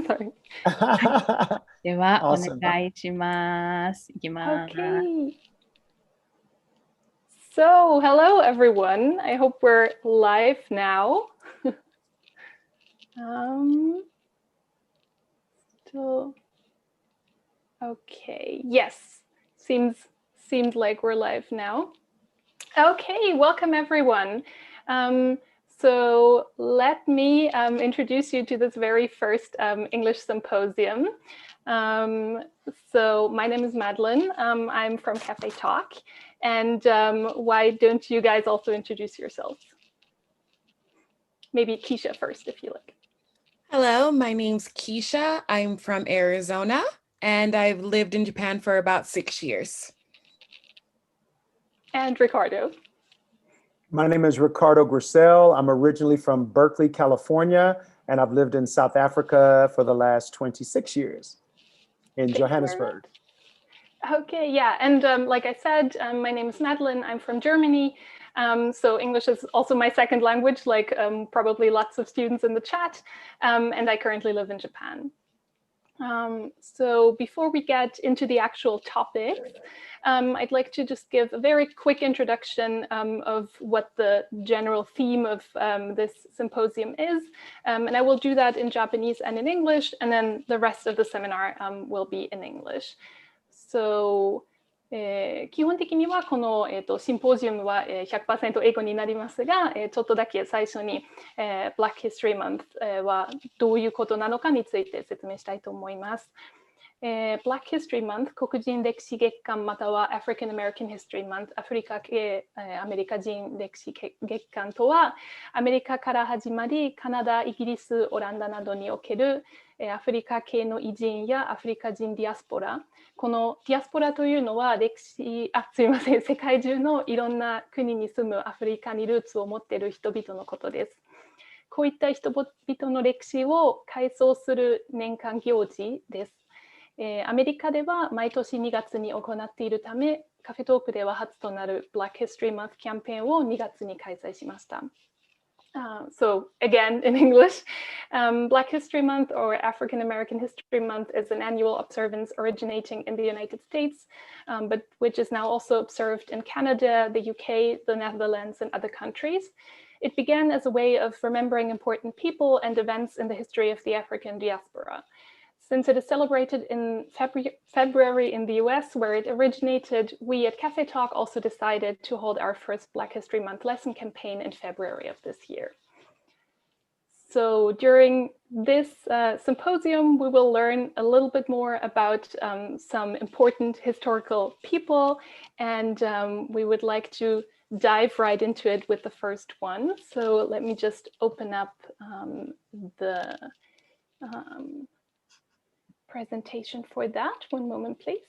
Sorry. では、お Awesome. 願いします。いきます。Okay. So, hello everyone. I hope we're live now. Still, okay. Yes, seemed like we're live now. Okay, welcome everyone. So let me introduce you to this very first English symposium. So my name is Madeline. I'm from Cafe Talk. And why don't you guys also introduce yourselves? Maybe Kesha first, if you like. Hello, my name's Kesha. I'm from Arizona, and I've lived in Japan for about 6 years. And Ricardo. My name is Ricardo Gressel. I'm originally from Berkeley, California, and I've lived in South Africa for the last 26 years in Johannesburg. Okay, yeah, and like I said, my name is Madeline. I'm from Germany. So English is also my second language, like probably lots of students in the chat, and I currently live in Japan. So before we get into the actual topics, I'd like to just give a very quick introduction of what the general theme of this symposium is. And I will do that in Japanese and in English, and then the rest of the seminar will be in English. So, 基本的にはこの、シンポジウムは、100% 英語になりますが、ちょっとだけ最初に、Black History Month、はどういうことなのかについて説明したいと思います。Black History Month、黒人歴史月間または African American History Month、アフリカ系、アメリカ人歴史月間とは、アメリカから始まり、カナダ、イギリス、オランダなどにおけるアフリカ系の偉人やアフリカ人ディアスポラ、このディアスポラというのは世界中のいろんな国に住むアフリカにルーツを持っている人々のことです。こういった人々の歴史を回想する年間行事です。アメリカでは毎年2月に行っているため、カフェトークでは初となる Black History Month キャンペーンを2月に開催しました。So again, in English, Black History Month or African American History Month is an annual observance originating in the United States, but which is now also observed in Canada, the UK, the Netherlands, and other countries. It began as a way of remembering important people and events in the history of the African diaspora. Since it is celebrated in February in the US, where it originated, we at Cafe Talk also decided to hold our first Black History Month lesson campaign in February of this year. So during this symposium, we will learn a little bit more about some important historical people, and we would like to dive right into it with the first one. So let me just open up the presentation for that. One moment, please.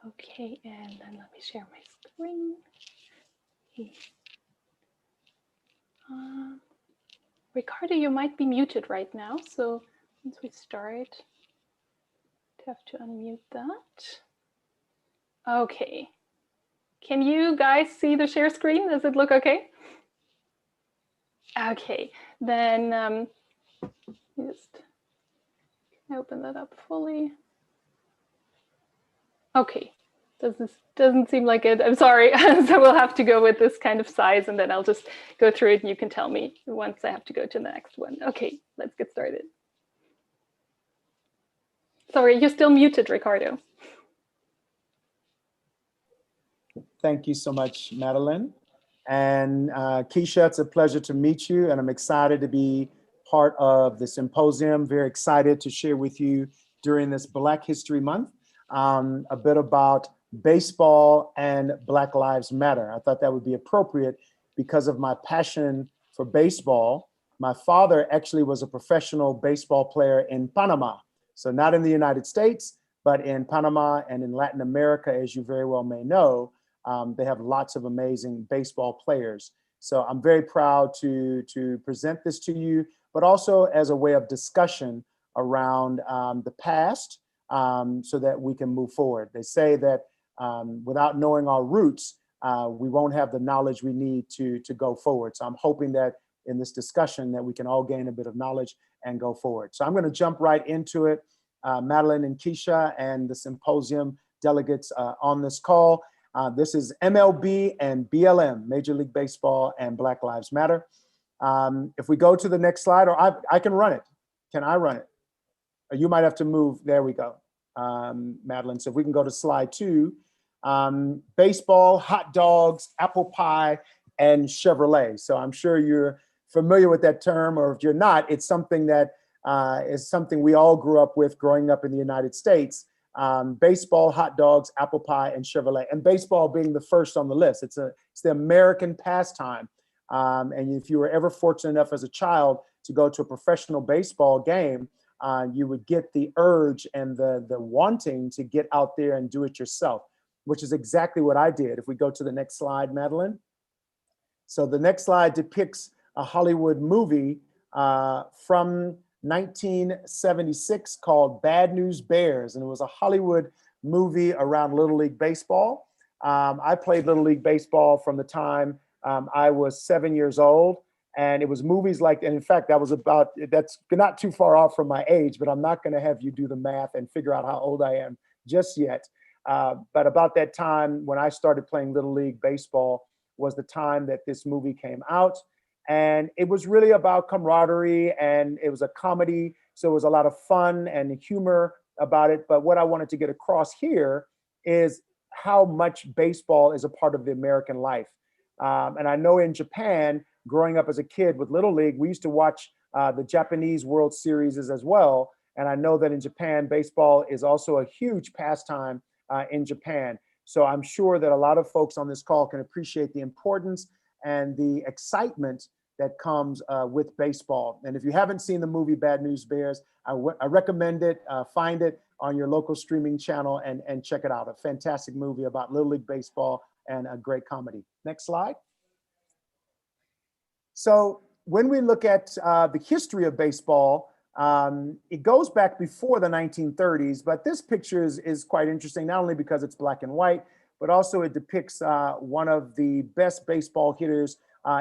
Okay, and then let me share my screen. Ricardo, you might be muted right now, so once we start, I have to unmute that. Okay. Can you guys see the share screen? Does it look okay? Okay, then just open that up fully. Okay, doesn't seem like it. I'm sorry. So we'll have to go with this kind of size, and then I'll just go through it and you can tell me once I have to go to the next one. Okay, let's get started. Sorry, you're still muted, Ricardo. Thank you so much, Madeline. And Kesha, it's a pleasure to meet you, and I'm excited to be part of the symposium. Very excited to share with you during this Black History Month a bit about baseball and Black Lives Matter. I thought that would be appropriate because of my passion for baseball. My father actually was a professional baseball player in Panama. So not in the United States, But in Panama and in Latin America, as you very well may know, they have lots of amazing baseball players. So I'm very proud to present this to you, but also as a way of discussion around the past, so that we can move forward. They say that without knowing our roots, we won't have the knowledge we need to go forward. So I'm hoping that in this discussion that we can all gain a bit of knowledge and go forward. So I'm going to jump right into it. Madeline and Kesha and the symposium delegates on this call. This is MLB and BLM, Major League Baseball and Black Lives Matter. If we go to the next slide, or I can run it. Can I run it? Or you might have to move. There we go, Madeline. So if we can go to slide 2. Baseball, hot dogs, apple pie, and Chevrolet. So I'm sure you're familiar with that term, or if you're not, it's something that is something we all grew up with growing up in the United States. Baseball, hot dogs, apple pie, and Chevrolet. And baseball being the first on the list. It's the American pastime. And if you were ever fortunate enough as a child to go to a professional baseball game, you would get the urge and the wanting to get out there and do it yourself, which is exactly what I did. If we go to the next slide, Madeline. So the next slide depicts a Hollywood movie from 1976 called Bad News Bears. And it was a Hollywood movie around Little League Baseball. I played Little League Baseball from the time I was 7 years old. And it was movies like, and in fact, that's not too far off from my age, but I'm not gonna have you do the math and figure out how old I am just yet. But about that time when I started playing Little League Baseball was the time that this movie came out. And it was really about camaraderie, and it was a comedy. So it was a lot of fun and humor about it. But what I wanted to get across here is how much baseball is a part of the American life. And I know in Japan, growing up as a kid with Little League, we used to watch the Japanese World Series as well. And I know that in Japan, baseball is also a huge pastime in Japan. So I'm sure that a lot of folks on this call can appreciate the importance and the excitement that comes with baseball. And if you haven't seen the movie Bad News Bears, I recommend it. Find it on your local streaming channel and check it out. A fantastic movie about Little League Baseball and a great comedy. Next slide. So when we look at the history of baseball, it goes back before the 1930s, but this picture is quite interesting, not only because it's black and white, but also it depicts one of the best baseball hitters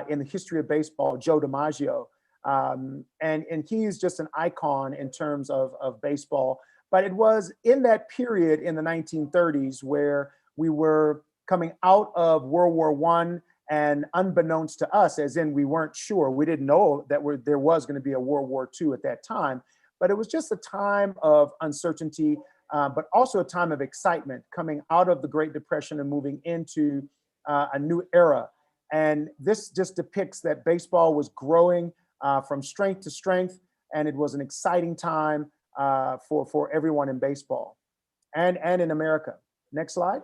in the history of baseball, Joe Dimaggio. And he is just an icon in terms of baseball. But it was in that period in the 1930s where we were coming out of World War I, and unbeknownst to us, as in we weren't sure, we didn't know that there was going to be a World War II at that time, but it was just a time of uncertainty, but also a time of excitement coming out of the Great Depression and moving into a new era. And this just depicts that baseball was growing from strength to strength, and it was an exciting time for everyone in baseball and in America. Next slide.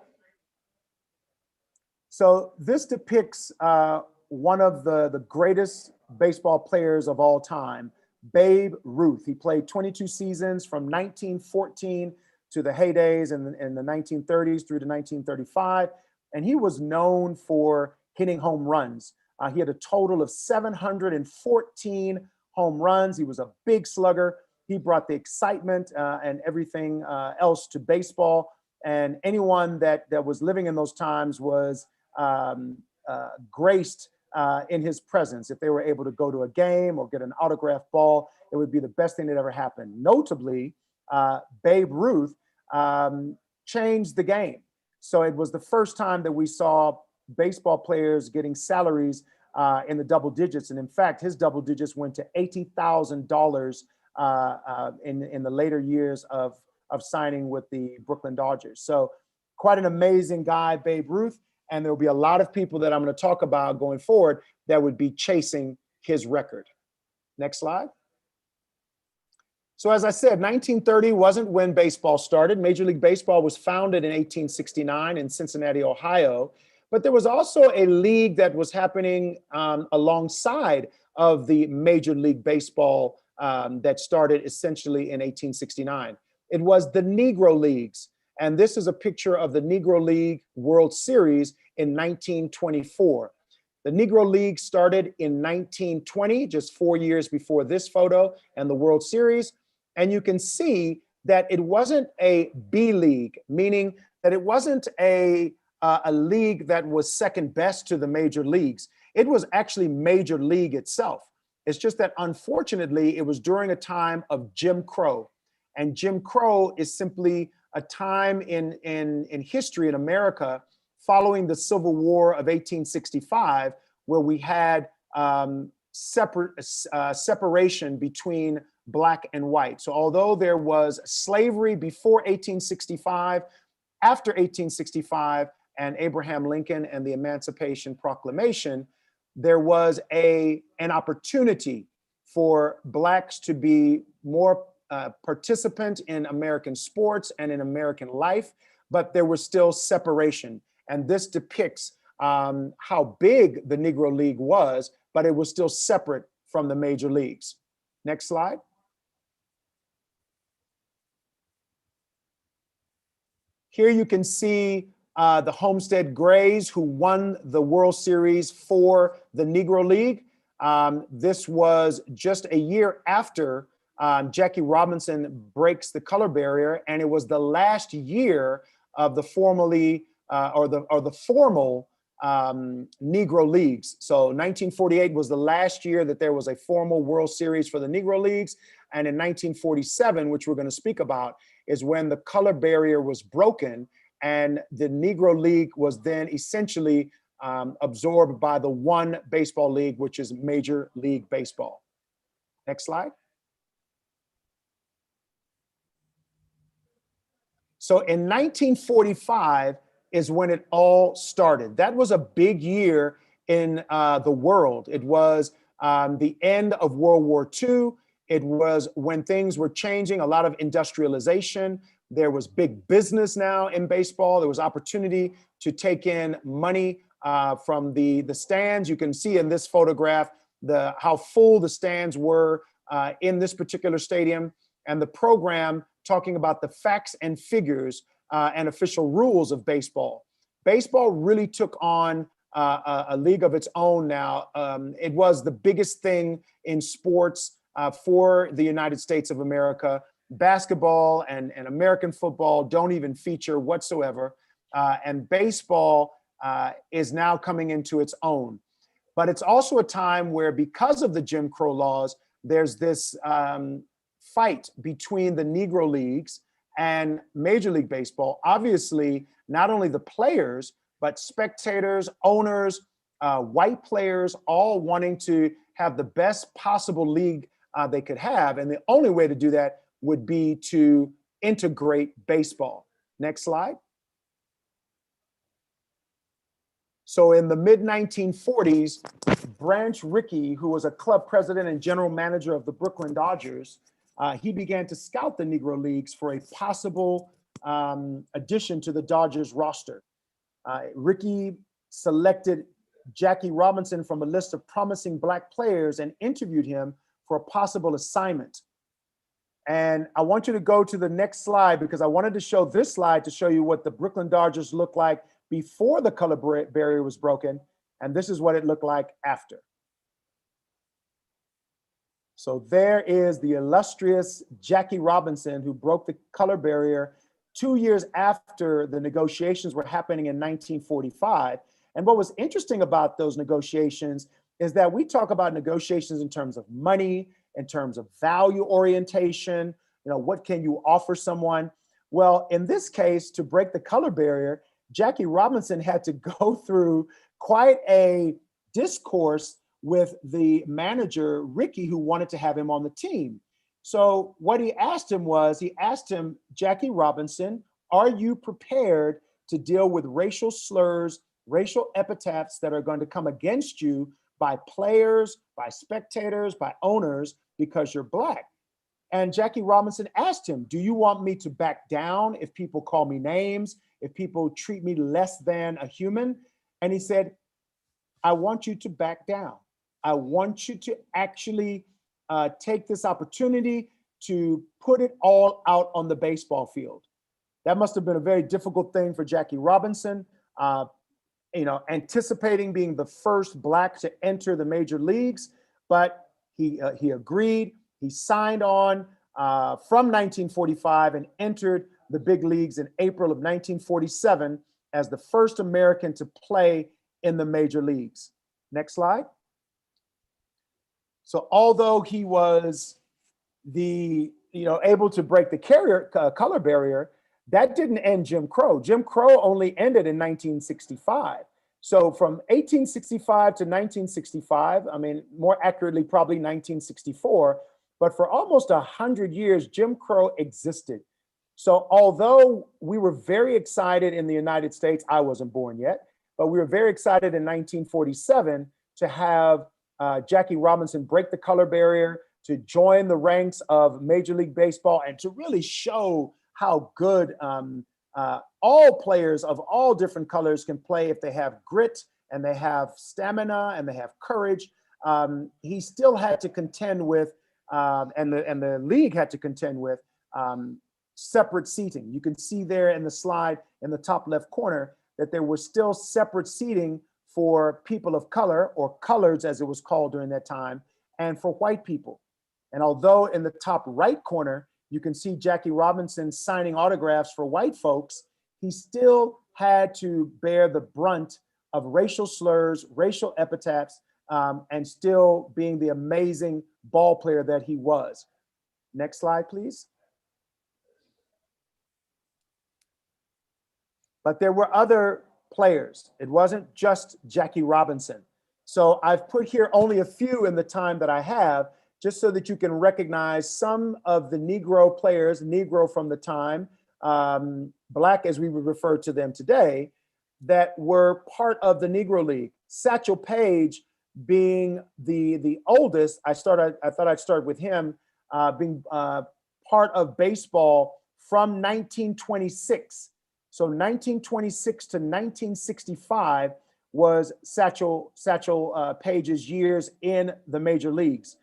So this depicts one of the greatest baseball players of all time, Babe Ruth. He played 22 seasons from 1914 to the heydays in the 1930s through to 1935. And he was known for hitting home runs. He had a total of 714 home runs. He was a big slugger. He brought the excitement and everything else to baseball. And anyone that was living in those times was graced in his presence. If they were able to go to a game or get an autographed ball, it would be the best thing that ever happened. Notably, Babe Ruth changed the game. So it was the first time that we saw baseball players getting salaries in the double digits. And in fact, his double digits went to $80,000 in the later years of signing with the Brooklyn Dodgers. So quite an amazing guy, Babe Ruth. And there'll be a lot of people that I'm going to talk about going forward that would be chasing his record. Next slide. So as I said, 1930 wasn't when baseball started. Major League Baseball was founded in 1869 in Cincinnati, Ohio. But there was also a league that was happening alongside of the Major League Baseball that started essentially in 1869. It was the Negro Leagues. And this is a picture of the Negro League World Series in 1924. The Negro League started in 1920, just 4 years before this photo and the World Series. And you can see that it wasn't a B league, meaning that it wasn't a league that was second best to the major leagues. It was actually major league itself. It's just that unfortunately, it was during a time of Jim Crow. And Jim Crow is simply a time in history in America following the Civil War of 1865, where we had separation between Black and white. So although there was slavery before 1865, after 1865 and Abraham Lincoln and the Emancipation Proclamation, there was an opportunity for Blacks to be more participant in American sports and in American life, but there was still separation. And this depicts how big the Negro League was, but it was still separate from the major leagues. Next slide. Here you can see the Homestead Grays, who won the World Series for the Negro League. This was just a year after Jackie Robinson breaks the color barrier, and it was the last year of the formal Negro Leagues. So 1948 was the last year that there was a formal World Series for the Negro Leagues. And in 1947, which we're going to speak about, is when the color barrier was broken, and the Negro League was then essentially absorbed by the one baseball league, which is Major League Baseball. Next slide. So in 1945 is when it all started. That was a big year in the world. It was the end of World War II. It was when things were changing, a lot of industrialization. There was big business now in baseball. There was opportunity to take in money from the stands. You can see in this photograph how full the stands were in this particular stadium, and the program talking about the facts and figures and official rules of baseball. Baseball really took on a league of its own now. It was the biggest thing in sports for the United States of America. Basketball and American football don't even feature whatsoever. And baseball is now coming into its own. But it's also a time where, because of the Jim Crow laws, there's this fight between the Negro Leagues and Major League Baseball. Obviously, not only the players, but spectators, owners, white players, all wanting to have the best possible league they could have. And the only way to do that would be to integrate baseball. Next slide. So in the mid-1940s, Branch Rickey, who was a club president and general manager of the Brooklyn Dodgers, he began to scout the Negro Leagues for a possible addition to the Dodgers roster. Rickey selected Jackie Robinson from a list of promising Black players and interviewed him for a possible assignment. And I want you to go to the next slide, because I wanted to show this slide to show you what the Brooklyn Dodgers looked like before the color barrier was broken. And this is what it looked like after. So there is the illustrious Jackie Robinson, who broke the color barrier 2 years after the negotiations were happening in 1945. And what was interesting about those negotiations is that we talk about negotiations in terms of money, in terms of value orientation, what can you offer someone? Well, in this case, to break the color barrier, Jackie Robinson had to go through quite a discourse with the manager, Rickey, who wanted to have him on the team. So what he asked him, Jackie Robinson, are you prepared to deal with racial slurs, racial epithets that are going to come against you by players, by spectators, by owners, because you're Black? And Jackie Robinson asked him, do you want me to back down if people call me names, if people treat me less than a human? And he said, I want you to back down. I want you to actually take this opportunity to put it all out on the baseball field. That must have been a very difficult thing for Jackie Robinson, anticipating being the first Black to enter the major leagues, but he agreed. He signed on from 1945 and entered the big leagues in April of 1947 as the first American to play in the major leagues. Next slide. So although he was able to break the color barrier, that didn't end Jim Crow. Jim Crow only ended in 1965. So from 1865 to 1965, I mean, more accurately, probably 1964, but for almost 100 years, Jim Crow existed. So although we were very excited in the United States, I wasn't born yet, but we were very excited in 1947 to have Jackie Robinson break the color barrier, to join the ranks of Major League Baseball, and to really show how good all players of all different colors can play if they have grit and they have stamina and they have courage. He still had to contend with, and the league had to contend with, separate seating. You can see there in the slide in the top left corner that there was still separate seating for people of color, or coloreds as it was called during that time, and for white people. And although in the top right corner, you can see Jackie Robinson signing autographs for white folks, he still had to bear the brunt of racial slurs, racial epithets, and still being the amazing ball player that he was. Next slide, please. But there were other players. It wasn't just Jackie Robinson. So I've put here only a few in the time that I have, just so that you can recognize some of the Negro players, Negro from the time, Black as we would refer to them today, that were part of the Negro League. Satchel Paige being the oldest, I thought I'd start with him, being part of baseball from 1926. So 1926 to 1965 was Satchel Paige's years in the major leagues.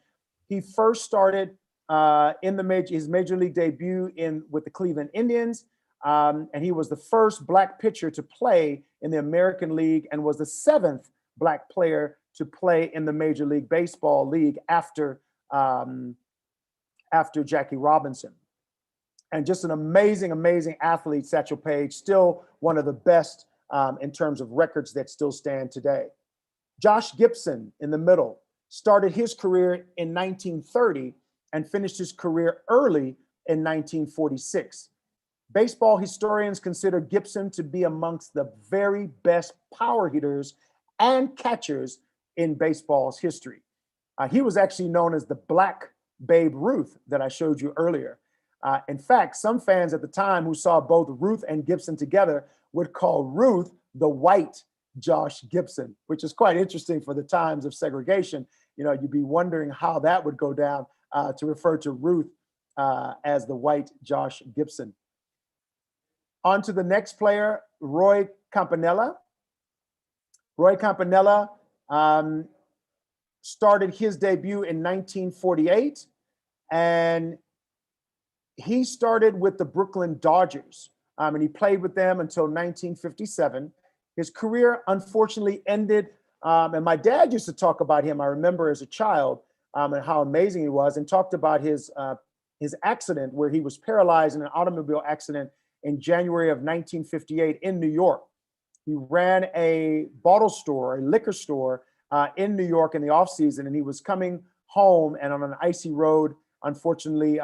He first started his major league debut with the Cleveland Indians, and he was the first Black pitcher to play in the American League and was the 7th Black player to play in the Major League Baseball League after Jackie Robinson. And just an amazing, amazing athlete, Satchel Paige, still one of the best in terms of records that still stand today. Josh Gibson in the middle started his career in 1930 and finished his career early in 1946. Baseball historians consider Gibson to be amongst the very best power hitters and catchers in baseball's history. He was actually known as the Black Babe Ruth that I showed you earlier. In fact, some fans at the time who saw both Ruth and Gibson together would call Ruth the white Josh Gibson, which is quite interesting for the times of segregation. You'd be wondering how that would go down to refer to Ruth as the white Josh Gibson. On to the next player, Roy Campanella. Roy Campanella started his debut in 1948, and he started with the Brooklyn Dodgers, and he played with them until 1957. His career unfortunately ended, and my dad used to talk about him, I remember as a child, and how amazing he was, and talked about his accident where he was paralyzed in an automobile accident in January of 1958 in New York. He ran a bottle store, a liquor store in New York in the off season, and he was coming home and on an icy road, unfortunately,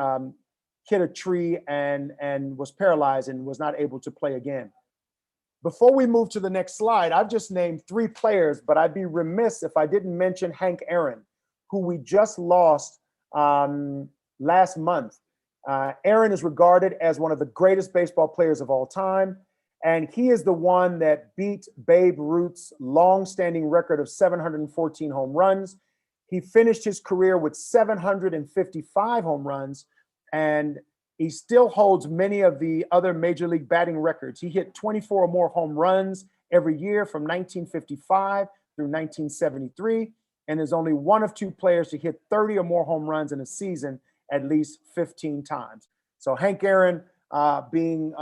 hit a tree and was paralyzed and was not able to play again. Before we move to the next slide, I've just named 3 players, but I'd be remiss if I didn't mention Hank Aaron, who we just lost last month. Aaron is regarded as one of the greatest baseball players of all time, and he is the one that beat Babe Ruth's long-standing record of 714 home runs. He finished his career with 755 home runs, and he still holds many of the other major league batting records. He hit 24 or more home runs every year from 1955 through 1973, and is only one of 2 players to hit 30 or more home runs in a season, at least 15 times. So Hank Aaron being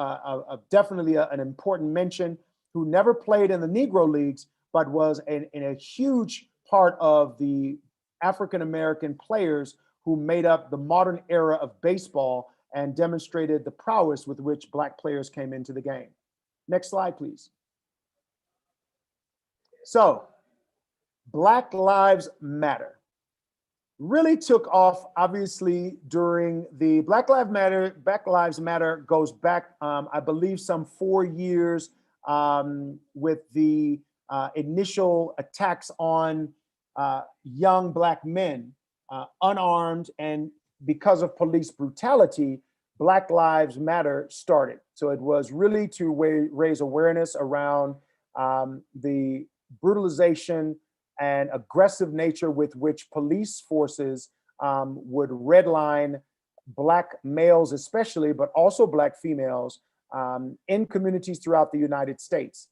definitely an important mention, who never played in the Negro Leagues, but was in a huge part of the African-American players who made up the modern era of baseball and demonstrated the prowess with which Black players came into the game. Next slide, please. So, Black Lives Matter really took off, obviously, during the Black Lives Matter goes back, I believe, some 4 years with the initial attacks on young Black men, unarmed, and because of police brutality, Black Lives Matter started. So it was really to raise awareness around the brutalization and aggressive nature with which police forces would redline Black males especially, but also Black females in communities throughout the United States.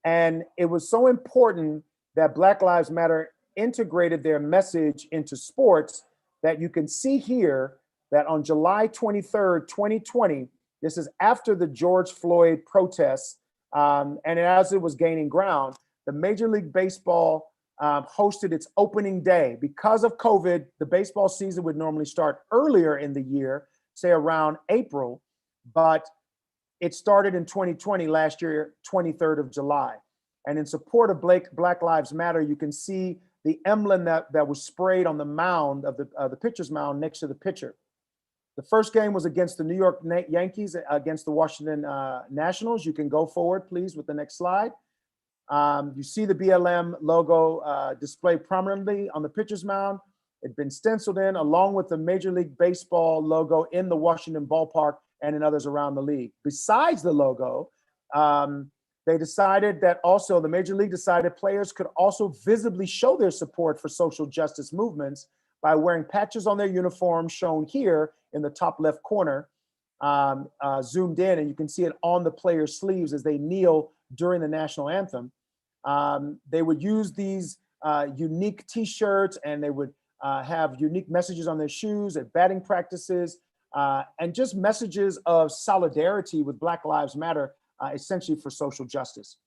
And it was so important that Black Lives Matter integrated their message into sports that you can see here that on July 23rd, 2020, this is after the George Floyd protests, and as it was gaining ground, the Major League Baseball hosted its opening day. Because of COVID, the baseball season would normally start earlier in the year, say around April, but it started in 2020, last year, 23rd of July. And in support of Black Lives Matter, you can see the emblem that was sprayed on the mound of the pitcher's mound next to the pitcher. The first game was against the New York Yankees against the Washington Nationals. You can go forward, please, with the next slide. You see the BLM logo displayed prominently on the pitcher's mound. It'd been stenciled in along with the Major League Baseball logo in the Washington ballpark and in others around the league. Besides the logo, they decided that also the Major League decided players could also visibly show their support for social justice movements by wearing patches on their uniform shown here in the top left corner, zoomed in, and you can see it on the players' sleeves as they kneel during the national anthem. They would use these unique t-shirts, and they would have unique messages on their shoes at batting practices, and just messages of solidarity with Black Lives Matter, essentially for social justice.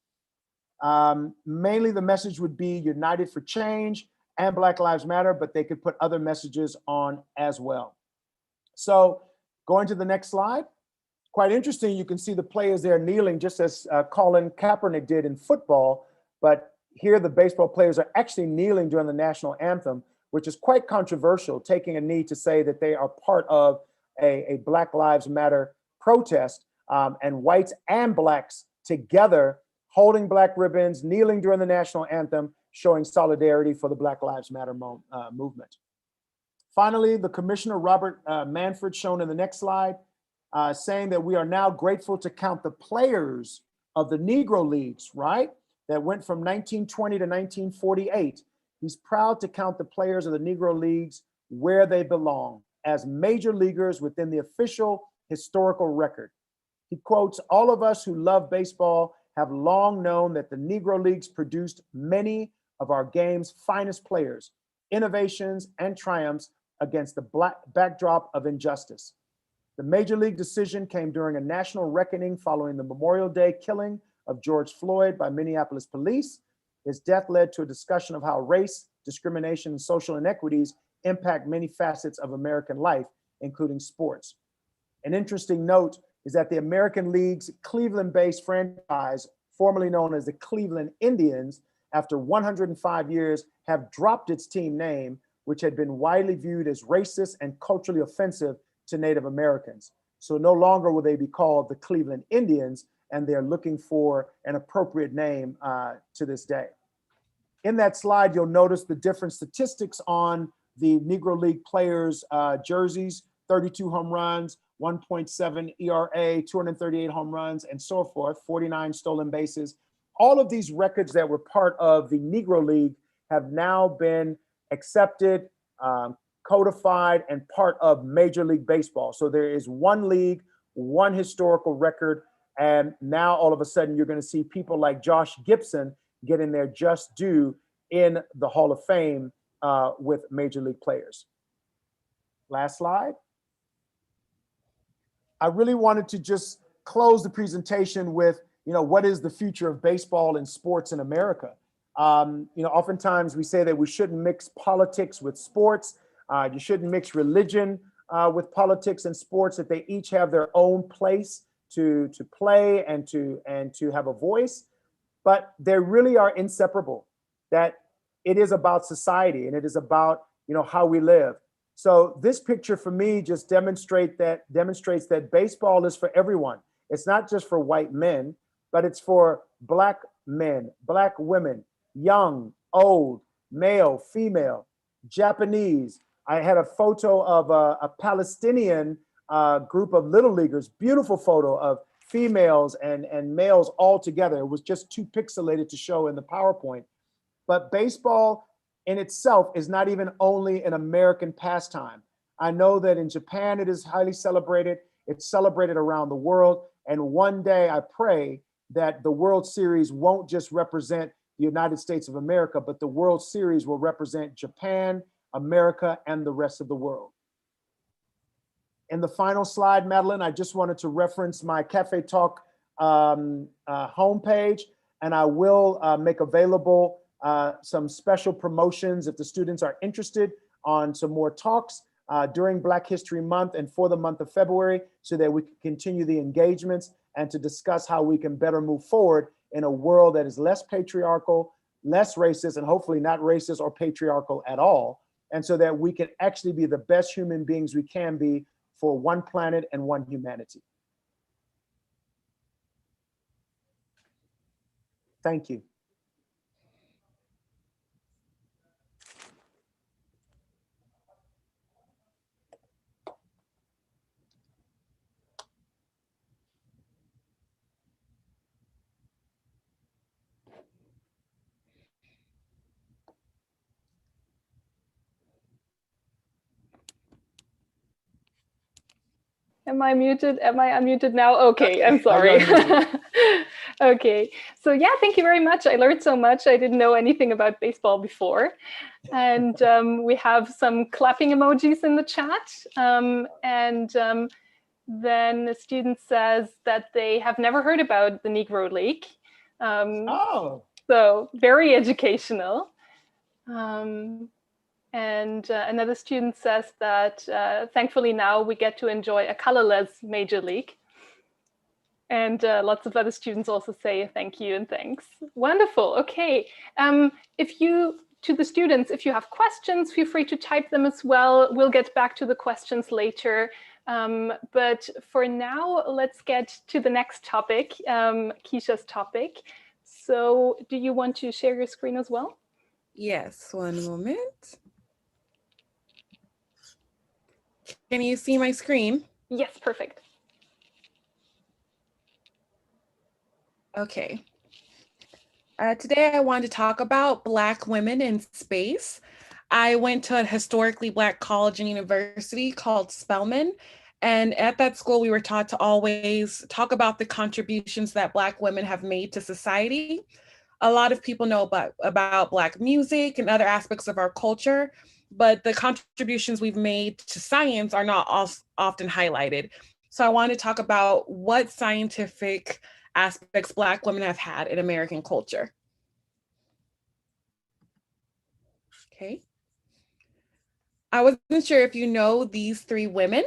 Mainly the message would be united for change and Black Lives Matter, but they could put other messages on as well. So going to the next slide. Quite interesting, you can see the players there kneeling just as Colin Kaepernick did in football, but here the baseball players are actually kneeling during the national anthem, which is quite controversial, taking a knee to say that they are part of a Black Lives Matter protest, and whites and Blacks together holding Black ribbons, kneeling during the national anthem, showing solidarity for the Black Lives Matter movement. Finally, the Commissioner Robert Manfred, shown in the next slide, saying that we are now grateful to count the players of the Negro Leagues, right? That went from 1920 to 1948. He's proud to count the players of the Negro Leagues where they belong, as major leaguers within the official historical record. He quotes, "All of us who love baseball have long known that the Negro Leagues produced many of our game's finest players, innovations, and triumphs against the backdrop of injustice. The Major League decision came during a national reckoning following the Memorial Day killing of George Floyd by Minneapolis police. His death led to a discussion of how race, discrimination, and social inequities impact many facets of American life, including sports." An interesting note is that the American League's Cleveland-based franchise, formerly known as the Cleveland Indians, after 105 years, have dropped its team name, which had been widely viewed as racist and culturally offensive to Native Americans. So no longer will they be called the Cleveland Indians, and they're looking for an appropriate name to this day. In that slide, you'll notice the different statistics on the Negro League players' jerseys: 32 home runs, 1.7 ERA, 238 home runs, and so forth, 49 stolen bases. All of these records that were part of the Negro League have now been accepted, codified, and part of Major League Baseball. So there is one league, one historical record, and now all of a sudden you're going to see people like Josh Gibson getting their just due in the Hall of Fame with Major League players. Last slide. I really wanted to just close the presentation with, what is the future of baseball and sports in America? Oftentimes we say that we shouldn't mix politics with sports. You shouldn't mix religion with politics and sports, that they each have their own place to play and to have a voice. But they really are inseparable, that it is about society and it is about, how we live. So this picture for me just demonstrates that baseball is for everyone. It's not just for white men, but it's for Black men, Black women, young, old, male, female, Japanese. I had a photo of a Palestinian group of little leaguers, beautiful photo of females and males all together. It was just too pixelated to show in the PowerPoint. But baseball in itself is not even only an American pastime. I know that in Japan it is highly celebrated. It's celebrated around the world. And one day I pray that the World Series won't just represent the United States of America, but the World Series will represent Japan, America, and the rest of the world. In the final slide, Madeline, I just wanted to reference my Cafe Talk homepage, and I will make available some special promotions if the students are interested on some more talks during Black History Month and for the month of February, so that we can continue the engagements and to discuss how we can better move forward in a world that is less patriarchal, less racist, and hopefully not racist or patriarchal at all. And so that we can actually be the best human beings we can be for one planet and one humanity. Thank you. Am I muted? Am I unmuted now? Okay, I'm sorry. Okay, so yeah, thank you very much. I learned so much. I didn't know anything about baseball before. And we have some clapping emojis in the chat. Then the student says that they have never heard about the Negro League. So very educational. Another student says that thankfully now we get to enjoy a colorless major league. And lots of other students also say thank you and thanks. Wonderful. Okay. To the students, if you have questions, feel free to type them as well. We'll get back to the questions later. But for now, let's get to the next topic, Kesha's topic. So do you want to share your screen as well? Yes, one moment. Can you see my screen? Yes, perfect. Okay. Today I wanted to talk about Black women in space. I went to a historically Black college and university called Spelman. And at that school, we were taught to always talk about the contributions that Black women have made to society. A lot of people know about Black music and other aspects of our culture, but the contributions we've made to science are not often highlighted. So I want to talk about what scientific aspects Black women have had in American culture. Okay. I wasn't sure if you know these three women.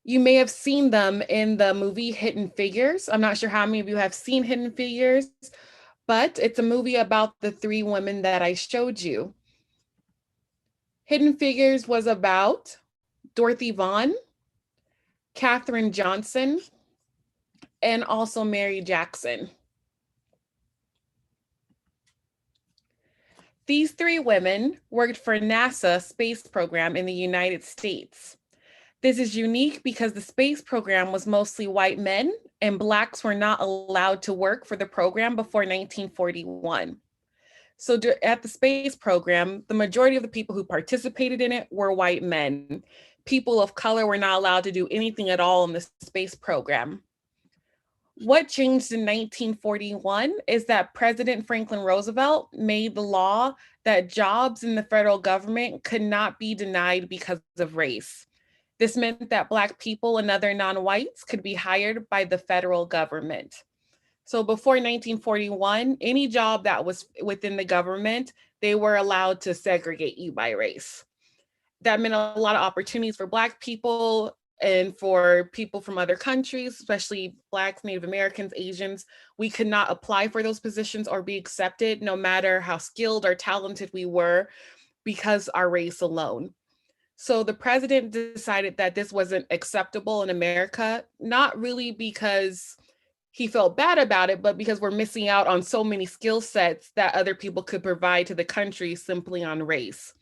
You may have seen them in the movie Hidden Figures. I'm not sure how many of you have seen Hidden Figures, but it's a movie about the three women that I showed you. Hidden Figures was about Dorothy Vaughan, Katherine Johnson, and also Mary Jackson. These three women worked for NASA space program in the United States. This is unique because the space program was mostly white men and Blacks were not allowed to work for the program before 1941. So at the space program, the majority of the people who participated in it were white men. People of color were not allowed to do anything at all in the space program. What changed in 1941 is that President Franklin Roosevelt made the law that jobs in the federal government could not be denied because of race. This meant that Black people and other non-whites could be hired by the federal government. So before 1941, any job that was within the government, they were allowed to segregate you by race. That meant a lot of opportunities for Black people and for people from other countries, especially Blacks, Native Americans, Asians. We could not apply for those positions or be accepted, no matter how skilled or talented we were, because our race alone. So the president decided that this wasn't acceptable in America, not really because he felt bad about it, but because we're missing out on so many skill sets that other people could provide to the country simply on race.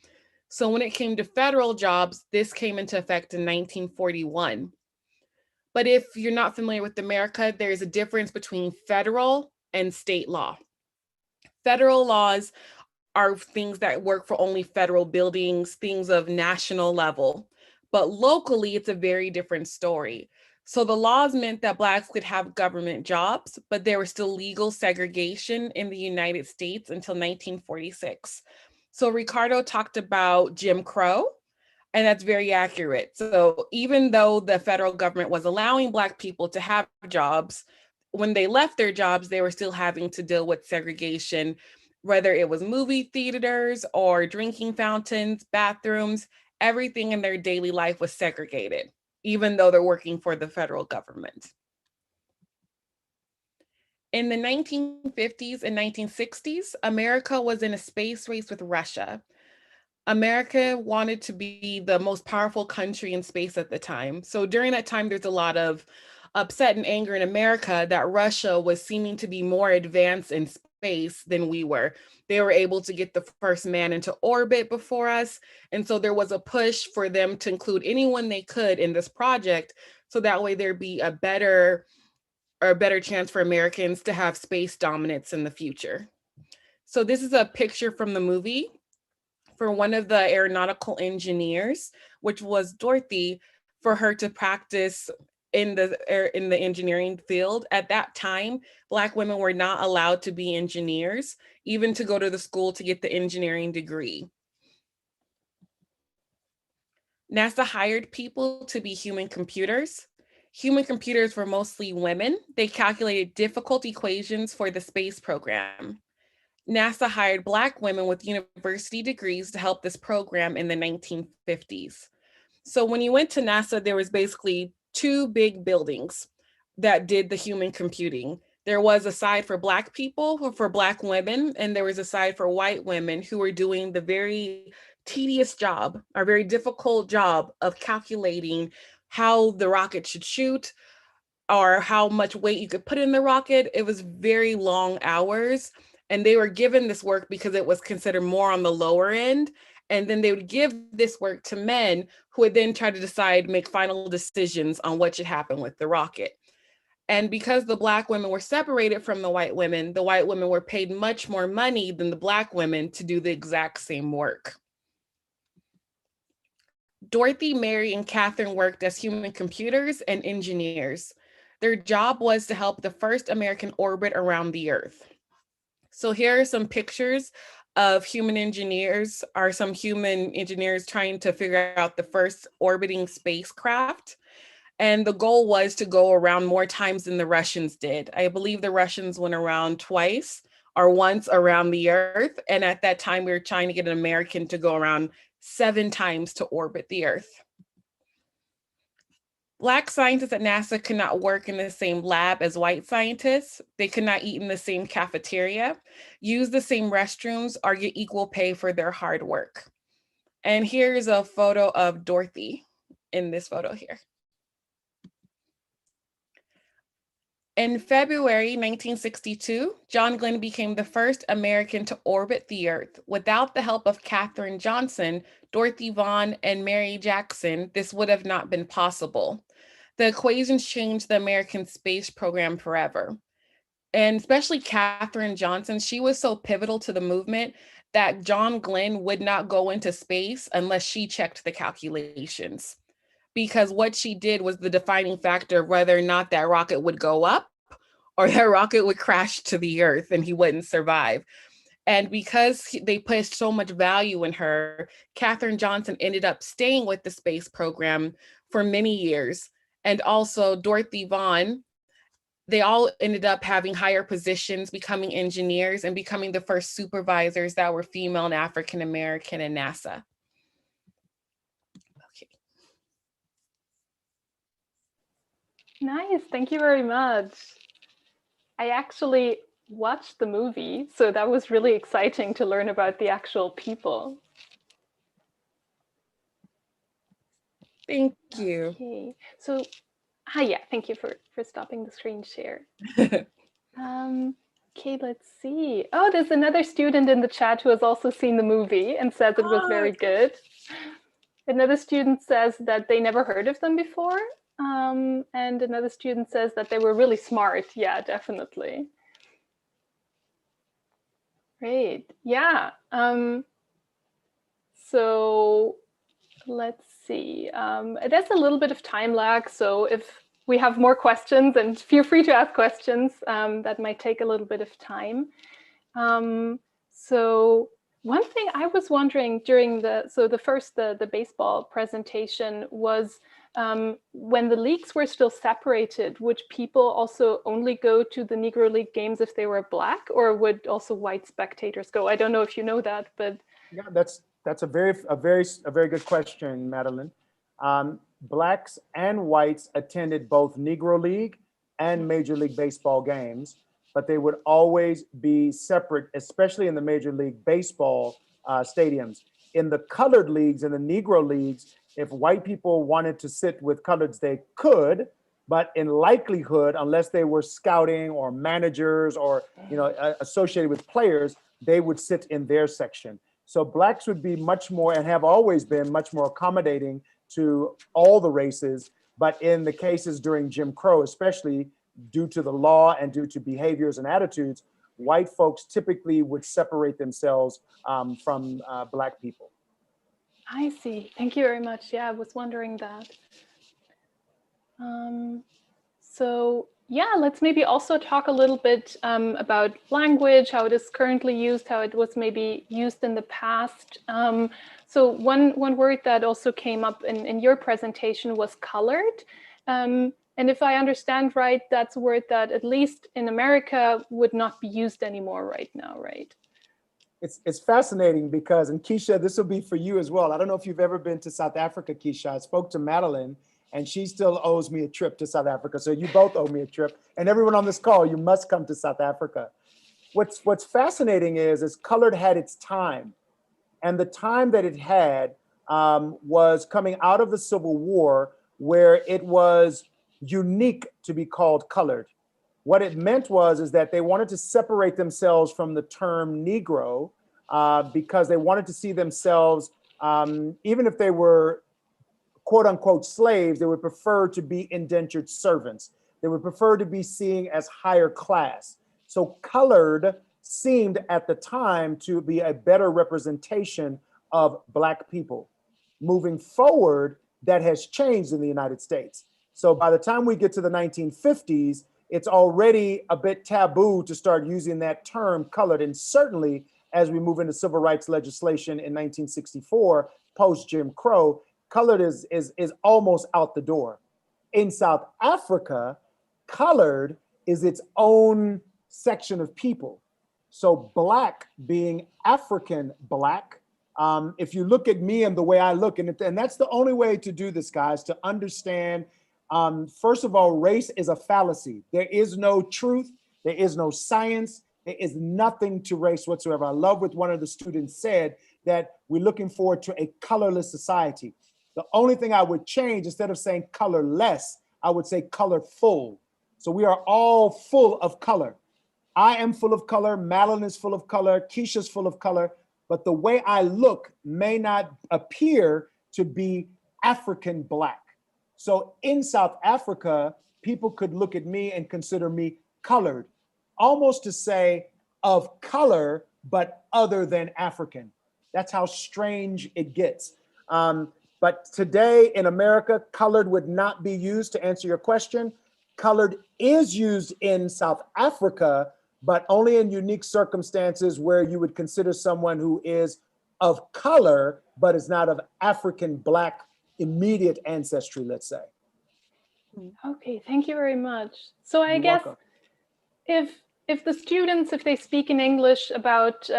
So when it came to federal jobs, this came into effect in 1941. But if you're not familiar with America, there's a difference between federal and state law. Federal laws are things that work for only federal buildings, things of national level. But locally, it's a very different story. So the laws meant that Blacks could have government jobs, but there was still legal segregation in the United States until 1946. So Ricardo talked about Jim Crow, and that's very accurate. So even though the federal government was allowing Black people to have jobs, when they left their jobs, they were still having to deal with segregation, whether it was movie theaters or drinking fountains, bathrooms, everything in their daily life was segregated, even though they're working for the federal government. In the 1950s and 1960s, America was in a space race with Russia. America wanted to be the most powerful country in space at the time. So during that time, there's a lot of upset and anger in America that Russia was seeming to be more advanced in space than we were. They were able to get the first man into orbit before us. And so there was a push for them to include anyone they could in this project. So that way there'd be a better chance for Americans to have space dominance in the future. So this is a picture from the movie for one of the aeronautical engineers, which was Dorothy, for her to practice in the engineering field. At that time, Black women were not allowed to be engineers, even to go to the school to get the engineering degree. NASA hired people to be human computers. Human computers were mostly women. They calculated difficult equations for the space program. NASA hired Black women with university degrees to help this program in the 1950s. So when you went to NASA, there was basically two big buildings that did the human computing. There was a side for Black people, for Black women, and there was a side for white women who were doing the very tedious job, or very difficult job of calculating how the rocket should shoot or how much weight you could put in the rocket. It was very long hours, and they were given this work because it was considered more on the lower end. And then they would give this work to men who would then try to make final decisions on what should happen with the rocket. And because the Black women were separated from the white women were paid much more money than the Black women to do the exact same work. Dorothy, Mary, and Catherine worked as human computers and engineers. Their job was to help the first American orbit around the Earth. So here are some pictures of human engineers, or some human engineers trying to figure out the first orbiting spacecraft. And the goal was to go around more times than the Russians did. I believe the Russians went around twice or once around the Earth. And at that time, we were trying to get an American to go around 7 times to orbit the Earth. Black scientists at NASA could not work in the same lab as white scientists. They could not eat in the same cafeteria, use the same restrooms, or get equal pay for their hard work. And here's a photo of Dorothy in this photo here. In February 1962, John Glenn became the first American to orbit the Earth. Without the help of Katherine Johnson, Dorothy Vaughan, and Mary Jackson, this would have not been possible. The equations changed the American space program forever. And especially Katherine Johnson, she was so pivotal to the movement that John Glenn would not go into space unless she checked the calculations. Because what she did was the defining factor of whether or not that rocket would go up or that rocket would crash to the Earth and he wouldn't survive. And because they placed so much value in her, Katherine Johnson ended up staying with the space program for many years. And also Dorothy Vaughan, they all ended up having higher positions, becoming engineers and becoming the first supervisors that were female and African-American in NASA. Okay. Nice, thank you very much. I actually watched the movie, so that was really exciting to learn about the actual people. Thank you. Okay, so, yeah, thank you for stopping the screen share. Okay, let's see. Oh, there's another student in the chat who has also seen the movie and says it was very good. Another student says that they never heard of them before. And another student says that they were really smart. Yeah, definitely. Great. Yeah. So let's see. There's a little bit of time lag. So if we have more questions, and feel free to ask questions, that might take a little bit of time. So one thing I was wondering during the baseball presentation was, when the leagues were still separated, would people also only go to the Negro League games if they were Black, or would also white spectators go? I don't know if you know that, but yeah, that's a very good question, Madeline. Blacks and whites attended both Negro League and Major League Baseball games, but they would always be separate, especially in the Major League Baseball stadiums. In the colored leagues and the Negro Leagues, if white people wanted to sit with coloreds, they could, but in likelihood, unless they were scouting or managers or associated with players, they would sit in their section. So blacks would be much more, and have always been much more accommodating to all the races. But in the cases during Jim Crow, especially due to the law and due to behaviors and attitudes, white folks typically would separate themselves from Black people. I see. Thank you very much. Yeah, I was wondering that. So yeah, let's maybe also talk a little bit about language, how it is currently used, how it was maybe used in the past. So one word that also came up in your presentation was colored. And if I understand right, that's a word that at least in America would not be used anymore right now, right? It's fascinating because, and Kesha, this will be for you as well. I don't know if you've ever been to South Africa, Kesha. I spoke to Madeline, and she still owes me a trip to South Africa. So you both owe me a trip. And everyone on this call, you must come to South Africa. What's fascinating is colored had its time. And the time that it had was coming out of the Civil War, where it was unique to be called colored. What it meant is that they wanted to separate themselves from the term Negro because they wanted to see themselves, even if they were quote unquote slaves, they would prefer to be indentured servants. They would prefer to be seen as higher class. So colored seemed at the time to be a better representation of Black people. Moving forward, that has changed in the United States. So by the time we get to the 1950s, it's already a bit taboo to start using that term colored. And certainly as we move into civil rights legislation in 1964, post Jim Crow, colored is almost out the door. In South Africa, colored is its own section of people. So Black being African Black, if you look at me and the way I look, and that's the only way to do this, guys, to understand, first of all, race is a fallacy. There is no truth. There is no science. There is nothing to race whatsoever. I love what one of the students said, that we're looking forward to a colorless society. The only thing I would change, instead of saying colorless, I would say colorful. So we are all full of color. I am full of color. Madeline is full of color. Kesha's full of color. But the way I look may not appear to be African Black. So in South Africa, people could look at me and consider me colored, almost to say of color, but other than African. That's how strange it gets. But today in America, colored would not be used, to answer your question. Colored is used in South Africa, but only in unique circumstances where you would consider someone who is of color, but is not of African Black immediate ancestry, let's say. Okay, thank you very much. So I You're guess welcome. if the students, if they speak in English about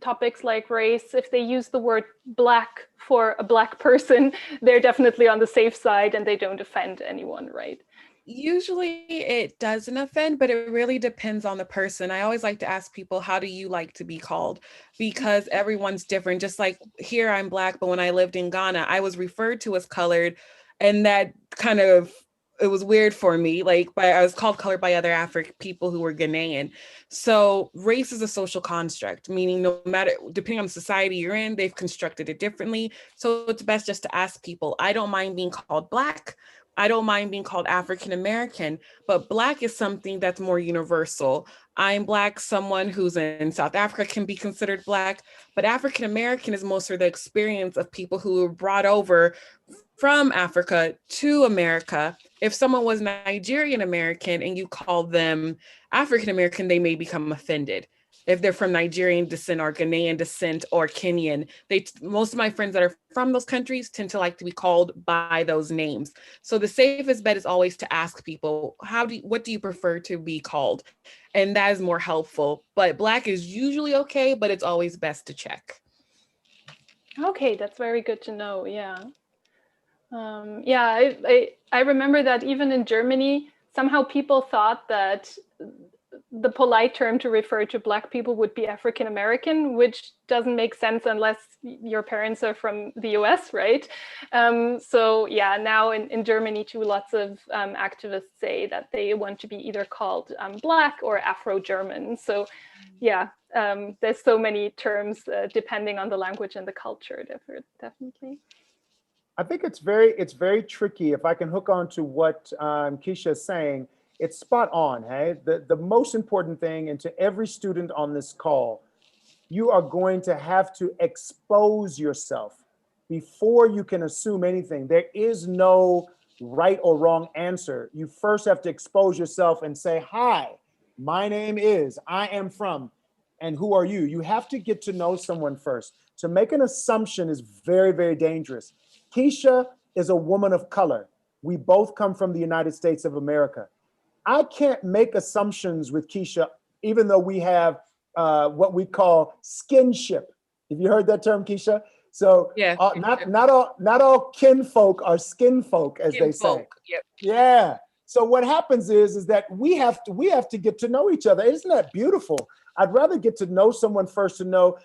topics like race, if they use the word black for a black person, they're definitely on the safe side and they don't offend anyone, right? Usually it doesn't offend, but it really depends on the person. I always like to ask people, how do you like to be called? Because everyone's different. Just like here, I'm Black, but when I lived in Ghana, I was referred to as colored. And that kind of, it was weird for me. Like, I was called colored by other African people who were Ghanaian. So race is a social construct, meaning no matter, depending on the society you're in, they've constructed it differently. So it's best just to ask people. I don't mind being called Black. I don't mind being called African American, but Black is something that's more universal. I'm Black, someone who's in South Africa can be considered Black, but African American is mostly the experience of people who were brought over from Africa to America. If someone was Nigerian American and you call them African American, they may become offended. If they're from Nigerian descent or Ghanaian descent or Kenyan, most of my friends that are from those countries tend to like to be called by those names. So the safest bet is always to ask people, what do you prefer to be called? And that is more helpful. But Black is usually okay, but it's always best to check. Okay, that's very good to know. Yeah. Yeah, I remember that even in Germany, somehow people thought that the polite term to refer to Black people would be African American, which doesn't make sense unless your parents are from the US, right? So yeah, now in Germany too, lots of activists say that they want to be either called Black or Afro-German. So yeah, there's so many terms depending on the language and the culture, definitely. I think it's very tricky. If I can hook on to what Kesha is saying, it's spot on. Hey, the most important thing, and to every student on this call, you are going to have to expose yourself before you can assume anything. There is no right or wrong answer. You first have to expose yourself and say, hi, my name is, I am from, and who are you? You have to get to know someone first. To make an assumption is very, very dangerous. Kesha is a woman of color. We both come from the United States of America. I can't make assumptions with Kesha, even though we have what we call skinship. Have you heard that term, Kesha? So yeah, not all kinfolk are skinfolk, as they say. Yep. Yeah. So what happens is that we have to get to know each other. Isn't that beautiful? I'd rather get to know someone first to know.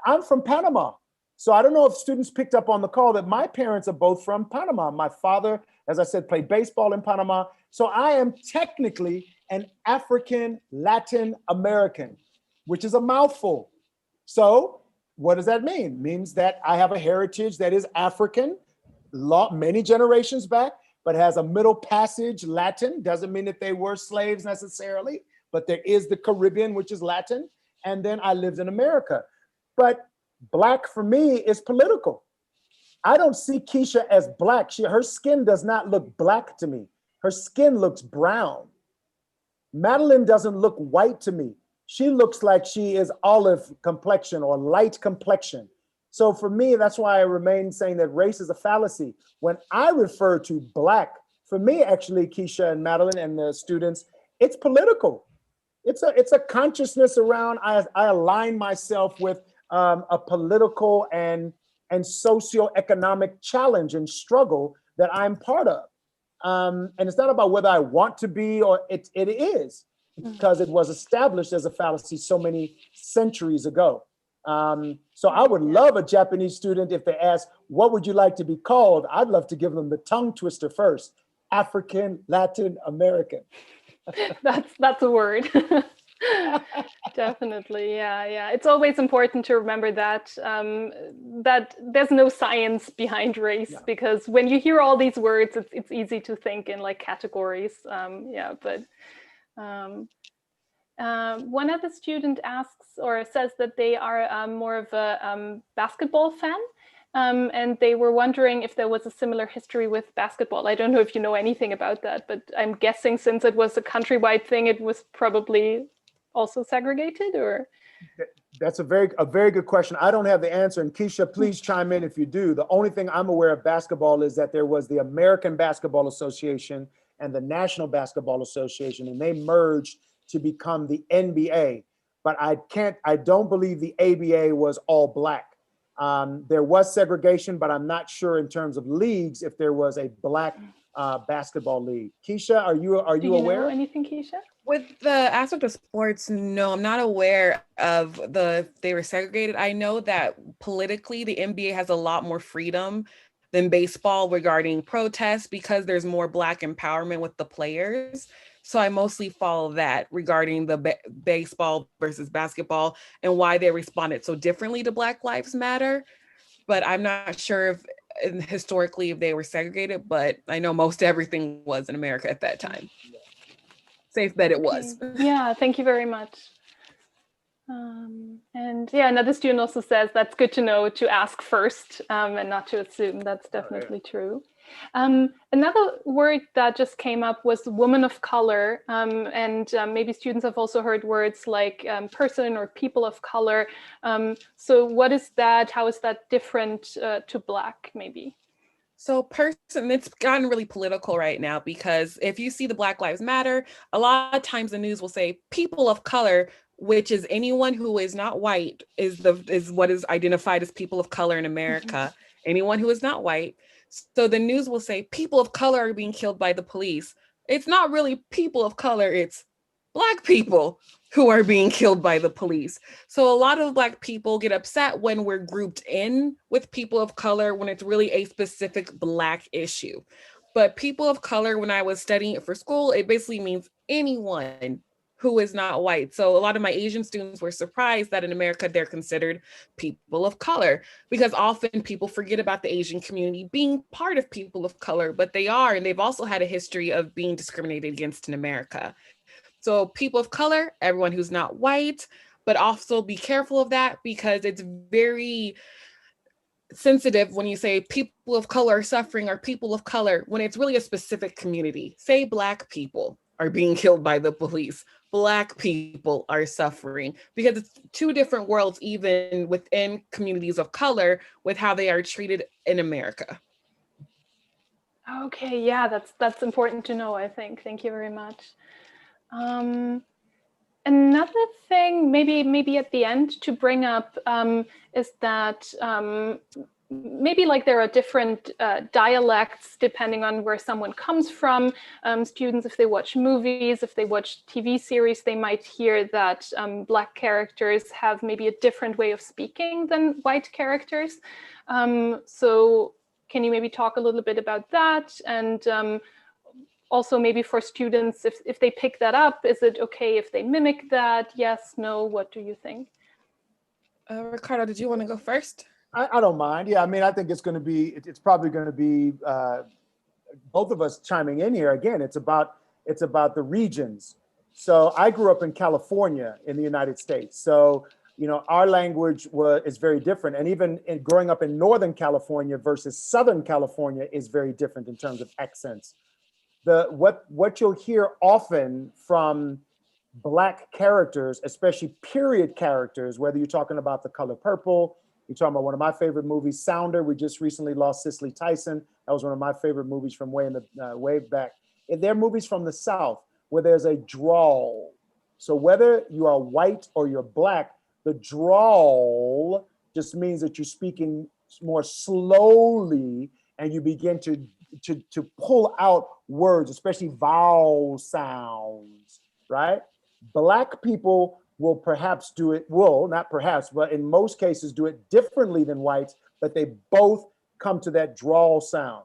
I'm from Panama. So I don't know if students picked up on the call that my parents are both from Panama. My father, as I said, played baseball in Panama. So I am technically an African Latin American, which is a mouthful. So what does that mean? It means that I have a heritage that is African, many generations back, but has a Middle Passage Latin. Doesn't mean that they were slaves necessarily, but there is the Caribbean, which is Latin. And then I lived in America. But Black for me is political. I don't see Kesha as Black. Her skin does not look black to me. Her skin looks brown. Madeline doesn't look white to me. She looks like she is olive complexion or light complexion. So for me, that's why I remain saying that race is a fallacy. When I refer to Black, for me, actually, Kesha and Madeline and the students, it's political. It's a consciousness around, I align myself with a political and socioeconomic challenge and struggle that I'm part of. And it's not about whether I want to be, or it is, because it was established as a fallacy so many centuries ago. So I would love a Japanese student, if they ask, what would you like to be called? I'd love to give them the tongue twister first, African Latin American. That's a word. Definitely, yeah. It's always important to remember that that there's no science behind race, because when you hear all these words, it's easy to think in like categories. But one other student asks or says that they are more of a basketball fan. And they were wondering if there was a similar history with basketball. I don't know if you know anything about that, but I'm guessing since it was a countrywide thing, it was probably also segregated, or? That's a very good question. I don't have the answer, and Kesha, please chime in if you do. The only thing I'm aware of basketball is that there was the American Basketball Association and the National Basketball Association, and they merged to become the NBA. But I don't believe the ABA was all black. There was segregation, but I'm not sure in terms of leagues if there was a black basketball league. Kesha, are you aware? Do you know anything, Kesha? With the aspect of sports, no, I'm not aware of they were segregated. I know that politically, the NBA has a lot more freedom than baseball regarding protests because there's more Black empowerment with the players. So I mostly follow that regarding the baseball versus basketball and why they responded so differently to Black Lives Matter. But I'm not sure if historically if they were segregated, but I know most everything was in America at that time. Safe bet it was. Yeah, thank you very much. And yeah, another student also says that's good to know to ask first and not to assume. That's definitely true. Another word that just came up was woman of color, and maybe students have also heard words like person or people of color. So what is that? How is that different to Black, maybe? So person, it's gotten really political right now because if you see the Black Lives Matter, a lot of times the news will say people of color, which is anyone who is not white is what is identified as people of color in America. Anyone who is not white. So the news will say people of color are being killed by the police. It's not really people of color, it's Black people who are being killed by the police. So a lot of Black people get upset when we're grouped in with people of color when it's really a specific Black issue. But people of color, when I was studying it for school, it basically means anyone who is not white. So a lot of my Asian students were surprised that in America, they're considered people of color because often people forget about the Asian community being part of people of color, but they are, and they've also had a history of being discriminated against in America. So people of color, everyone who's not white, but also be careful of that because it's very sensitive when you say people of color are suffering or people of color, when it's really a specific community. Say Black people are being killed by the police. Black people are suffering because it's two different worlds, even within communities of color with how they are treated in America. Okay, yeah, that's important to know, I think. Thank you very much. Another thing, maybe at the end to bring up is that maybe like there are different dialects depending on where someone comes from. Students, if they watch movies, if they watch TV series, they might hear that Black characters have maybe a different way of speaking than white characters. So can you maybe talk a little bit about that? And also maybe for students, if they pick that up, is it okay if they mimic that? Yes, no, what do you think? Ricardo, did you want to go first? I don't mind. Yeah, I mean, I think it's probably going to be both of us chiming in here. Again, it's about the regions. So I grew up in California in the United States. So, you know, our language is very different. And even growing up in Northern California versus Southern California is very different in terms of accents. What you'll hear often from Black characters, especially period characters, whether you're talking about The Color Purple, you're talking about one of my favorite movies, Sounder. We just recently lost Cicely Tyson. That was one of my favorite movies from way back. And they're movies from the South where there's a drawl. So whether you are white or you're Black, the drawl just means that you're speaking more slowly and you begin to pull out words, especially vowel sounds, right? Black people will perhaps do it, not perhaps, but in most cases do it differently than whites, but they both come to that drawl sound.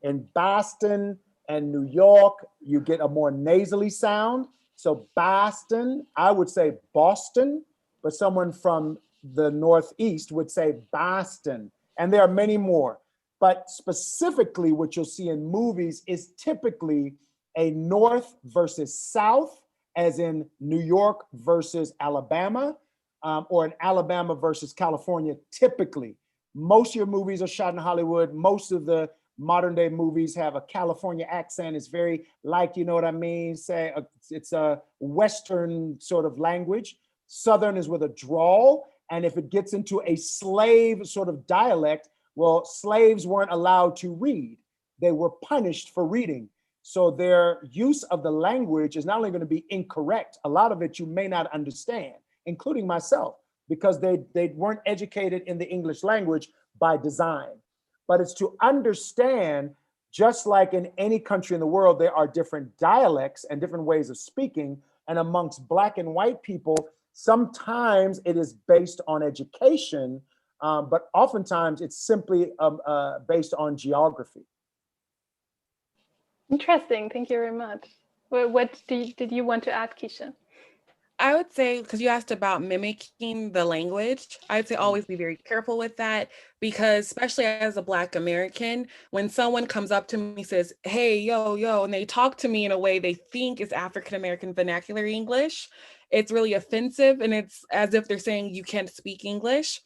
In Boston and New York, you get a more nasally sound. So Boston, I would say Boston, but someone from the Northeast would say Boston. And there are many more. But specifically what you'll see in movies is typically a North versus South, as in New York versus Alabama, or an Alabama versus California, typically. Most of your movies are shot in Hollywood. Most of the modern day movies have a California accent. It's very like, you know what I mean? Say it's a Western sort of language. Southern is with a drawl. And if it gets into a slave sort of dialect, well, slaves weren't allowed to read. They were punished for reading. So their use of the language is not only going to be incorrect, a lot of it you may not understand, including myself, because they weren't educated in the English language by design. But it's to understand, just like in any country in the world, there are different dialects and different ways of speaking. And amongst Black and white people, sometimes it is based on education, but oftentimes it's simply based on geography. Interesting. Thank you very much. What did you want to add, Kesha? I would say, because you asked about mimicking the language, I would say always be very careful with that, because especially as a Black American, when someone comes up to me and says, hey, yo, and they talk to me in a way they think is African-American vernacular English, it's really offensive, and it's as if they're saying you can't speak English.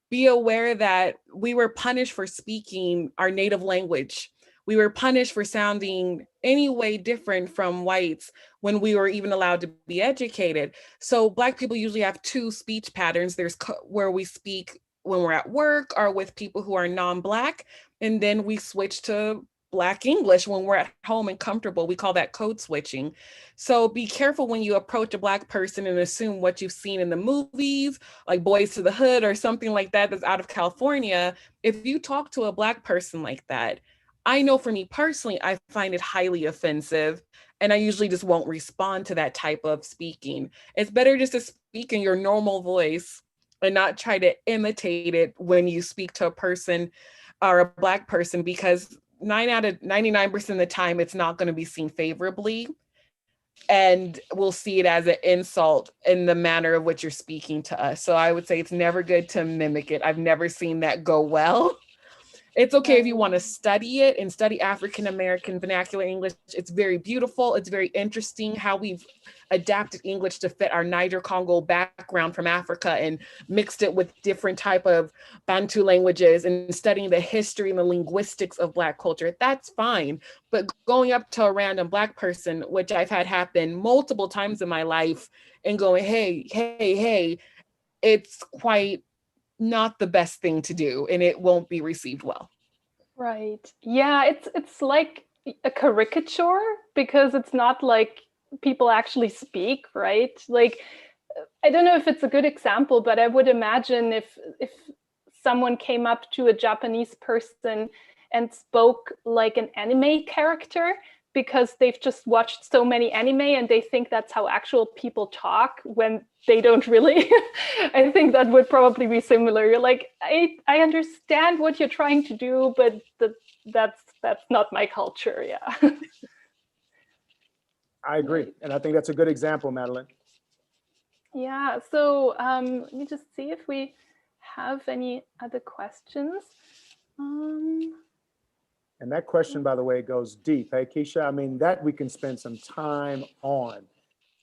Be aware that we were punished for speaking our native language. We were punished for sounding any way different from whites when we were even allowed to be educated. So Black people usually have two speech patterns. There's where we speak when we're at work or with people who are non-Black, and then we switch to Black English when we're at home and comfortable. We call that code switching. So be careful when you approach a Black person and assume what you've seen in the movies, like Boys to the Hood or something like that that's out of California. If you talk to a Black person like that, I know for me personally, I find it highly offensive, and I usually just won't respond to that type of speaking. It's better just to speak in your normal voice and not try to imitate it when you speak to a person or a Black person, because 9 out of 99% of the time, it's not going to be seen favorably. And we'll see it as an insult in the manner of which you're speaking to us. So I would say it's never good to mimic it. I've never seen that go well. It's okay if you want to study it and study African-American vernacular English. It's very beautiful. It's very interesting how we've adapted English to fit our Niger-Congo background from Africa and mixed it with different type of Bantu languages and studying the history and the linguistics of Black culture. That's fine. But going up to a random Black person, which I've had happen multiple times in my life, and going, hey, it's quite not the best thing to do, and it won't be received well. Right. Yeah, it's like a caricature, because it's not like people actually speak, right? Like, I don't know if it's a good example, but I would imagine if someone came up to a Japanese person and spoke like an anime character, because they've just watched so many anime and they think that's how actual people talk when they don't really. I think that would probably be similar. You're like, I understand what you're trying to do, but that's not my culture. Yeah. I agree. And I think that's a good example, Madeline. Yeah, so let me just see if we have any other questions. And that question, by the way, goes deep. Hey, Kesha, I mean, that we can spend some time on.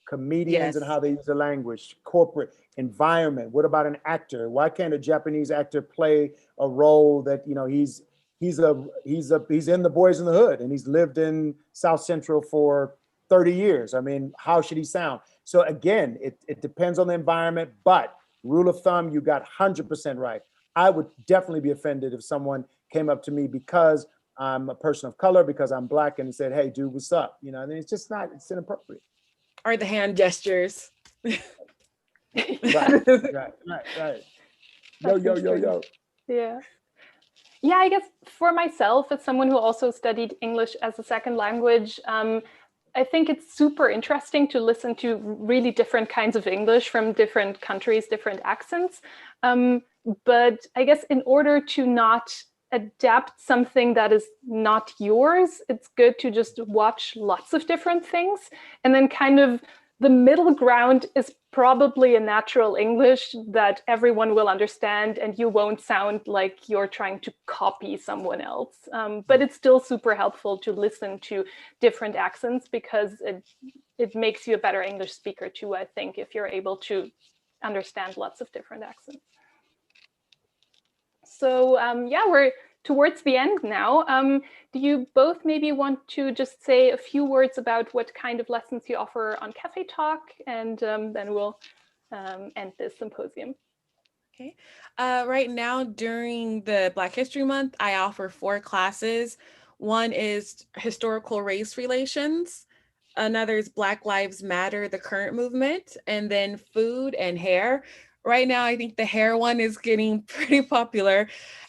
Comedians and how they use the language, corporate environment. What about an actor? Why can't a Japanese actor play a role that, you know, he's in The Boys in the Hood and he's lived in South Central for 30 years. I mean, how should he sound? So again, it depends on the environment, but rule of thumb, you got 100% right. I would definitely be offended if someone came up to me because I'm a person of color, because I'm Black, and said, hey, dude, what's up? You know, and it's just not, it's inappropriate. Or the hand gestures. Right. Yo. Yeah. Yeah, I guess for myself, as someone who also studied English as a second language, I think it's super interesting to listen to really different kinds of English from different countries, different accents. But I guess in order to not adapt something that is not yours, it's good to just watch lots of different things. And then kind of the middle ground is probably a natural English that everyone will understand, and you won't sound like you're trying to copy someone else. But it's still super helpful to listen to different accents, because it makes you a better English speaker too, I think, if you're able to understand lots of different accents. So yeah, we're towards the end now. Do you both maybe want to just say a few words about what kind of lessons you offer on Cafe Talk, and then we'll end this symposium. Okay. Right now, during the Black History Month, I offer 4 classes. One is historical race relations. Another is Black Lives Matter, the current movement, and then food and hair. Right now, I think the hair one is getting pretty popular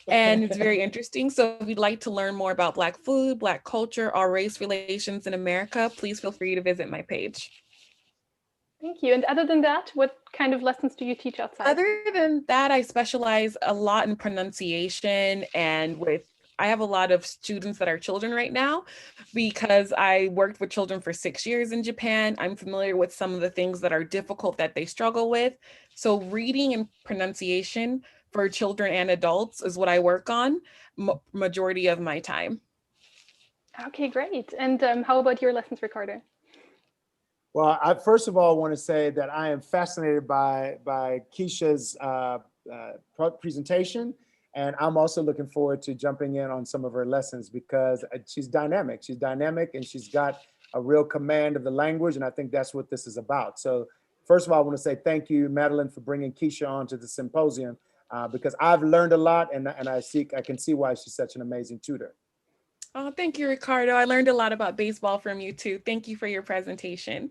and it's very interesting. So if you'd like to learn more about Black food, Black culture, or race relations in America, please feel free to visit my page. Thank you. And other than that, what kind of lessons do you teach outside? Other than that, I specialize a lot in pronunciation, and I have a lot of students that are children right now because I worked with children for 6 years in Japan. I'm familiar with some of the things that are difficult that they struggle with. So reading and pronunciation for children and adults is what I work on majority of my time. Okay, great. And how about your lessons, Ricardo? Well, I first of all want to say that I am fascinated by Kesha's presentation, and I'm also looking forward to jumping in on some of her lessons because she's dynamic. She's dynamic and she's got a real command of the language, and I think that's what this is about. So first of all, I want to say thank you, Madeline, for bringing Kesha onto the symposium because I've learned a lot, and I can see why she's such an amazing tutor. Oh, thank you, Ricardo. I learned a lot about baseball from you too. Thank you for your presentation.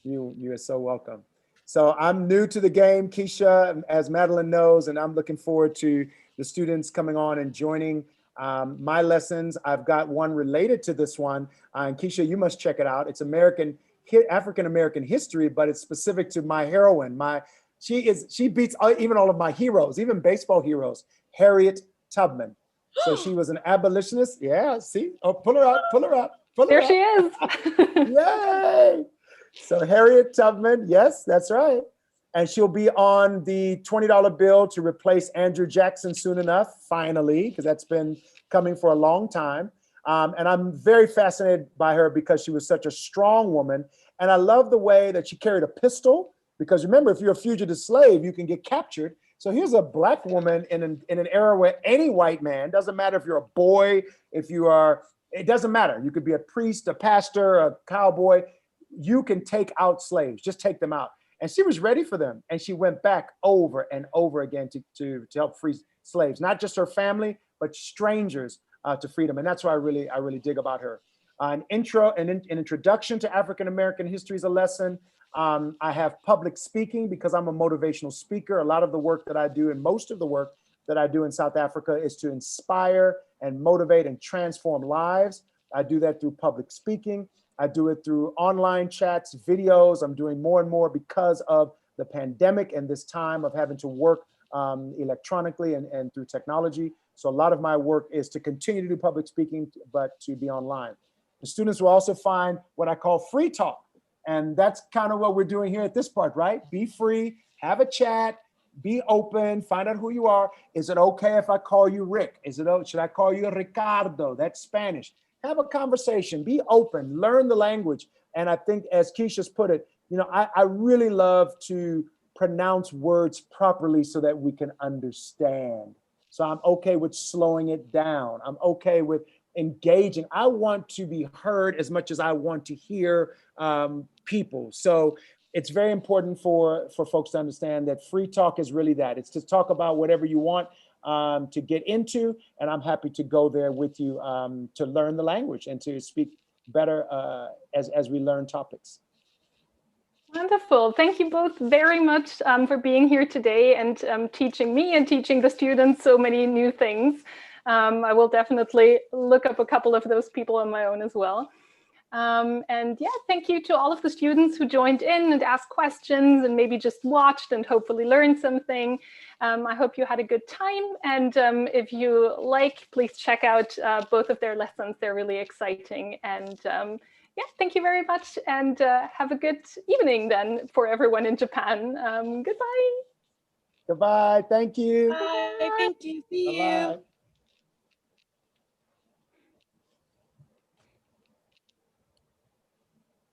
You are so welcome. So I'm new to the game, Kesha, as Madeline knows, and I'm looking forward to the students coming on and joining my lessons. I've got one related to this one, and Kesha, you must check it out. It's African-American history, but it's specific to my heroine. She beats even all of my heroes, even baseball heroes, Harriet Tubman. So she was an abolitionist. Yeah, see? Oh, pull her up, pull her up. There she is. Yay! So Harriet Tubman, yes, that's right. And she'll be on the $20 bill to replace Andrew Jackson soon enough, finally, because that's been coming for a long time. And I'm very fascinated by her because she was such a strong woman. And I love the way that she carried a pistol, because remember, if you're a fugitive slave, you can get captured. So here's a Black woman in an era where any white man, doesn't matter if you're a boy, it doesn't matter. You could be a priest, a pastor, a cowboy. You can take out slaves, just take them out. And she was ready for them. And she went back over and over again to help free slaves, not just her family, but strangers to freedom. And that's what I really dig about her. An introduction to African-American history is a lesson. I have public speaking because I'm a motivational speaker. A lot of the work that I do and most of the work that I do in South Africa is to inspire and motivate and transform lives. I do that through public speaking. I do it through online chats, videos. I'm doing more and more because of the pandemic and this time of having to work electronically and through technology. So a lot of my work is to continue to do public speaking, but to be online. The students will also find what I call free talk. And that's kind of what we're doing here at this part, right? Be free, have a chat, be open, find out who you are. Is it okay if I call you Rick? Should I call you Ricardo? That's Spanish. Have a conversation, be open, learn the language. And I think, as Kesha's put it, I really love to pronounce words properly so that we can understand. So I'm okay with slowing it down. I'm okay with engaging. I want to be heard as much as I want to hear people. So it's very important for folks to understand that free talk is really that. It's to talk about whatever you want to get into, and I'm happy to go there with you to learn the language and to speak better as we learn topics. Wonderful. Thank you both very much for being here today and teaching me and teaching the students so many new things. I will definitely look up a couple of those people on my own as well. And yeah, thank you to all of the students who joined in and asked questions and maybe just watched and hopefully learned something. I hope you had a good time. And if you like, please check out both of their lessons. They're really exciting. And yeah, thank you very much. And have a good evening then for everyone in Japan. Goodbye. Goodbye. Thank you. Bye. Thank you. See you. Bye-bye.